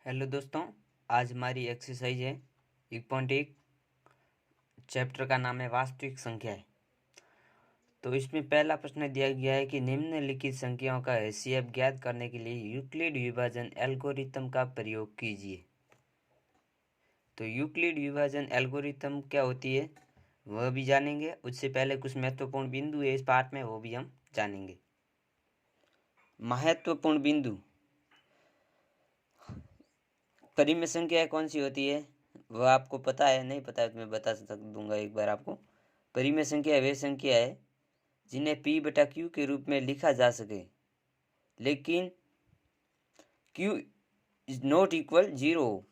Hello दोस्तों, आज हमारी एक्सरसाइज है 1.1। चैप्टर का नाम है वास्तविक संख्याएं। तो इसमें पहला प्रश्न दिया गया है कि निम्नलिखित संख्याओं का हैसियत ज्ञात करने के लिए यूक्लिड विभाजन एल्गोरिथम का प्रयोग कीजिए। तो यूक्लिड विभाजन एल्गोरिथम क्या होती है वह भी जानेंगे। उससे पहले कुछ महत्वपूर्ण बिंदु है इस पाठ में, वो भी हम जानेंगे। महत्वपूर्ण बिंदु, परिमेय संख्या कौन सी होती है वह आपको पता है, नहीं पता है तो मैं बता दूंगा एक बार आपको। परिमेय संख्या वे संख्या है जिन्हें p बटा q के रूप में लिखा जा सके, लेकिन q इज नॉट इक्वल 0।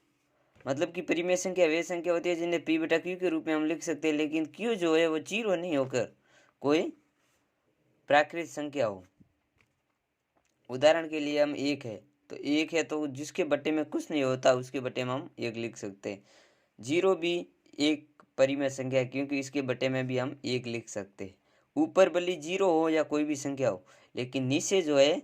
मतलब कि परिमेय संख्या वे संख्या होती है जिन्हें p बटा q के रूप में हम लिख सकते हैं, लेकिन q जो है वो 0 नहीं होकर कोई प्राकृत संख्या हो। उदाहरण के लिए हम एक है तो एक है तो जिसके बट्टे में कुछ नहीं होता उसके बट्टे में हम एक लिख सकते हैं। 0 भी एक परिमेय संख्या है क्योंकि इसके बट्टे में भी हम एक लिख सकते हैं। ऊपर भले 0 हो या कोई भी संख्या हो, लेकिन नीचे जो है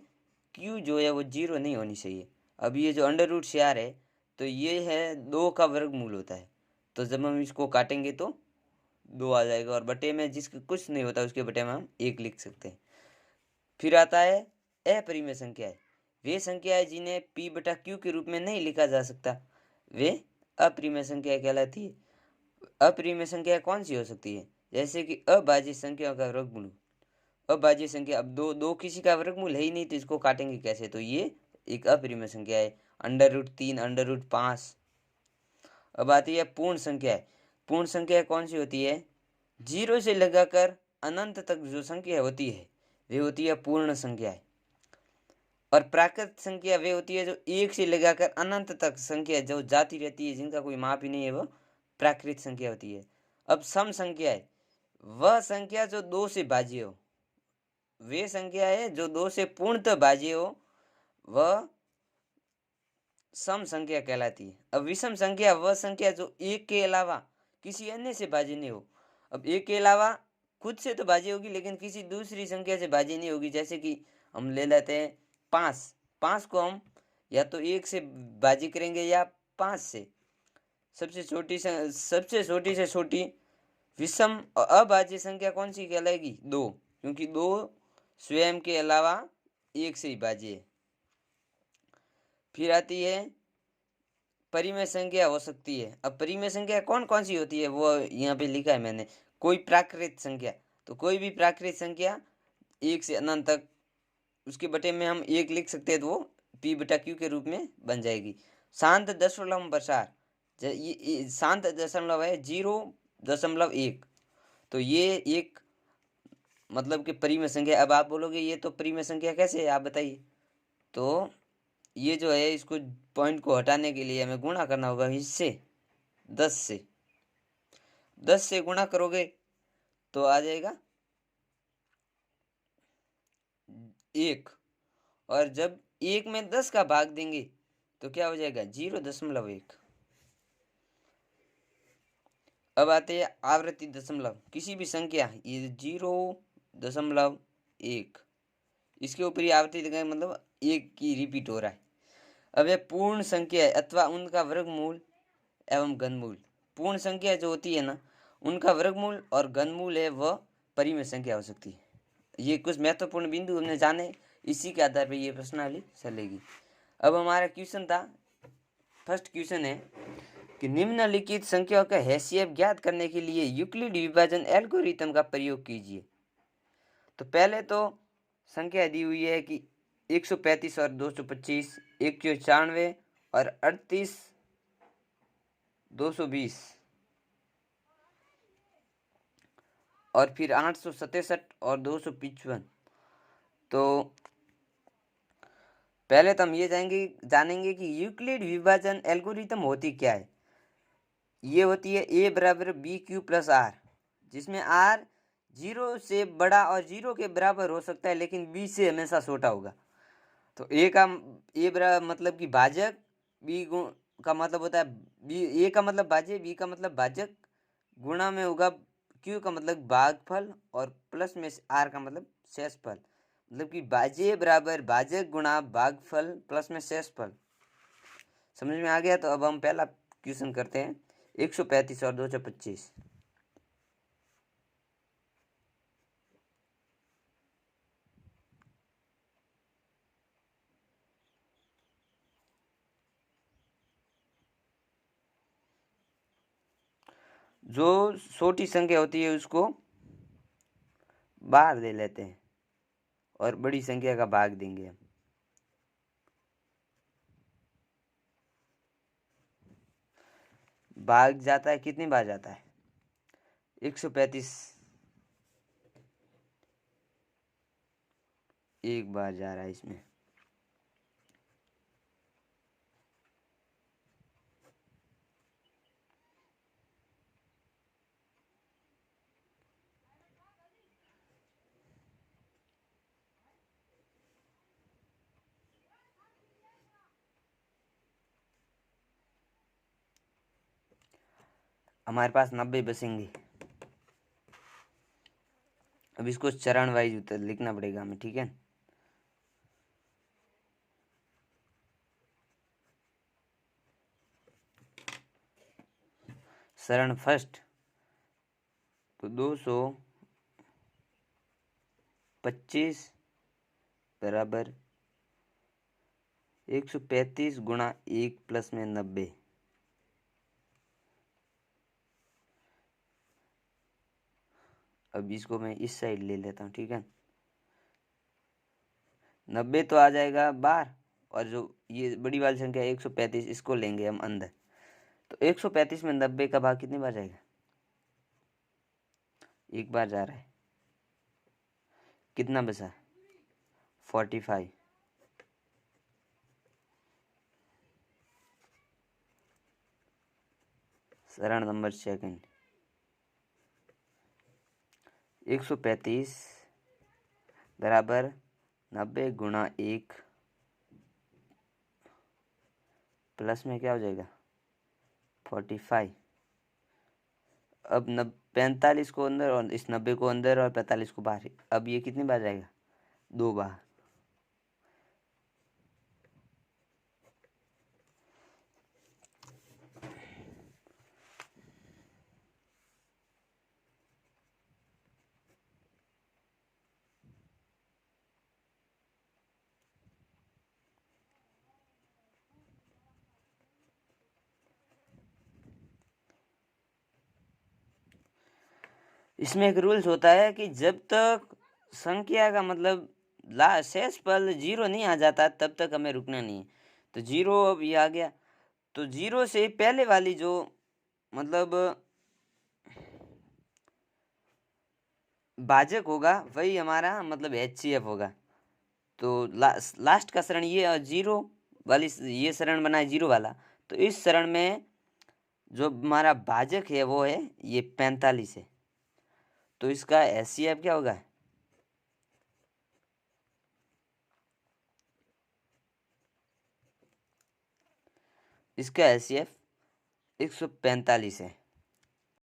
q जो है वो 0 नहीं होनी चाहिए। अब ये जो अंडर रूट शेयर है तो ये है 2 का वर्गमूल होता है, तो जब हम इसको काटेंगे तो 2 आ जाएगा, और बटे में जिसके कुछ नहीं होता उसके बटे में हम एक लिख सकते हैं। फिर आता है अपरिमेय संख्याएं। वे संख्याएं जिन्हें p बटा q के रूप में नहीं लिखा जा सकता वे अपरिमेय संख्याएं कहलाती है। अपरिमेय संख्या कौन सी हो सकती है? जैसे कि अभाज्य संख्याओं का वर्गमूल। अभाज्य संख्या, अब दो किसी का वर्गमूल है ही नहीं तो इसको काटेंगे कैसे, तो ये एक अपरिमेय संख्या है। Under root 3, under root 5। अब आती है पूर्ण संख्या। पूर्ण संख्या कौन सी होती है? 0 से लगाकर अनंत तक जो संख्या होती है वे होती है पूर्ण संख्या। और प्राकृत संख्या वे होती है जो 1 से लगाकर अनंत तक संख्या जो जाती रहती है, जिनका कोई माप ही नहीं है, वो प्राकृत संख्या होती है। अब सम संख्या है वह संख्या जो 2 से भाज्य हो। वे संख्या है जो 2 से पूर्णतः भाज्य हो, वह सम संख्या कहलाती है। अब विषम संख्या वह संख्या जो 1 के अलावा किसी अन्य से भाज्य नहीं हो। अब 1 के अलावा खुद से तो भाज्य होगी लेकिन किसी दूसरी संख्या से भाज्य नहीं होगी। जैसे कि हम ले लेते हैं 5 को हम या तो 1 से भाज्य करेंगे या 5 से। सबसे छोटी से छोटी विषम अभाज्य संख्या कौन सी कहलाएगी? 2, क्योंकि 2 स्वयं के अलावा 1 से ही भाज्य है। फिर आती है परिमेय संख्या हो सकती है। अब परिमेय संख्या कौन कौन सी होती है वो यहाँ पे लिखा है मैंने। कोई प्राकृत संख्या, तो कोई भी प्राकृत संख्या 1 से अनंत तक उसके बटे में हम 1 लिख सकते हैं तो वो p बटा q के रूप में बन जाएगी। शांत दशमलव प्रसार, ये शांत दशमलव है 0.1, तो ये एक मतलब कि परिमेय संख्या। अब आप बोलोगे ये तो परिमेय संख्या कैसे है, आप बताइए। तो ये जो है इसको पॉइंट को हटाने के लिए हमें गुणा करना होगा इससे 10 से। 10 से गुणा करोगे तो आ जाएगा 1, और जब 1 में 10 का भाग देंगे तो क्या हो जाएगा? 0.1। अब आते हैं आवृत्ति दशमलव। किसी भी संख्या ये 0.1 इसके ऊपर ही आवृत्ति लगाए, मतलब 1 की रिपीट हो रहा है। अब यह पूर्ण संख्या है अथवा उनका वर्गमूल एवं घनमूल। पूर्ण संख्या जो होती है ना, उनका वर्गमूल और घनमूल है वह परिमेय संख्या हो सकती है। ये कुछ महत्वपूर्ण बिंदु हमने जाने, इसी के आधार पर ये प्रश्नावली चलेगी। अब हमारा क्वेश्चन था, फर्स्ट क्वेश्चन है कि निम्नलिखित संख्याओं का हैसियत ज्ञात करने के लिए यूक्लिड विभाजन एल्गोरिथम का प्रयोग कीजिए। तो पहले तो संख्या दी हुई है कि 135 और 225, 194 और 38 220, और फिर 867 और 255। तो पहले तो हम ये जानेंगे कि यूक्लिड विभाजन एल्गोरिथम होती क्या है। ये होती है a बराबर बी क्यू प्लस आर, जिसमें r 0 से बड़ा और 0 के बराबर हो सकता है लेकिन b से हमेशा छोटा होगा। तो a बराबर मतलब कि भाजक, b का मतलब होता है a का मतलब भाज्य, b का मतलब भाजक, गुणा में होगा q का मतलब भागफल, और प्लस में r का मतलब शेषफल। मतलब कि भाज्य बराबर भाजक गुणा भागफल प्लस में शेषफल। समझ में आ गया? तो अब हम पहला क्वेश्चन करते हैं। 135 और 225। जो छोटी संख्या होती है उसको बाहर दे लेते हैं और बड़ी संख्या का भाग देंगे हम। भाग जाता है, कितनी बार जाता है? 135 एक बार जा रहा है इसमें। हमारे पास 90 बचेंगे। अब इसको चरण वाइज उत्तर लिखना पड़ेगा हमें, ठीक है? चरण फर्स्ट तो 225 बराबर 135 गुणा 1 प्लस में 90। अब इसको मैं इस साइड ले लेता हूँ, ठीक है? 90 तो आ जाएगा बाहर, और जो ये बड़ी वाली संख्या 135 इसको लेंगे हम अंदर। तो 135 में 90 का भाग कितनी बार जाएगा? एक बार जा रहा है। कितना बचा? 45। चरण नंबर सेकंड 135 बराबर 90 गुणा 1 प्लस में क्या हो जाएगा? 45। अब 45 को अंदर और इस 90 को अंदर और 45 को बाहर। अब ये कितनी बार जाएगा? 2 बार। इसमें एक रूल्स होता है कि जब तक संख्या का मतलब शेष पल 0 नहीं आ जाता तब तक हमें रुकना नहीं है। तो 0 अब ये आ गया, तो 0 से पहले वाली जो मतलब भाजक होगा वही हमारा मतलब HCF होगा। तो लास्ट का चरण ये 0 वाली ये चरण बना है 0 वाला। तो इस चरण में जो हमारा भाजक है वो है ये 45 है। तो इसका HCF क्या होगा? इसका HCF 145 है।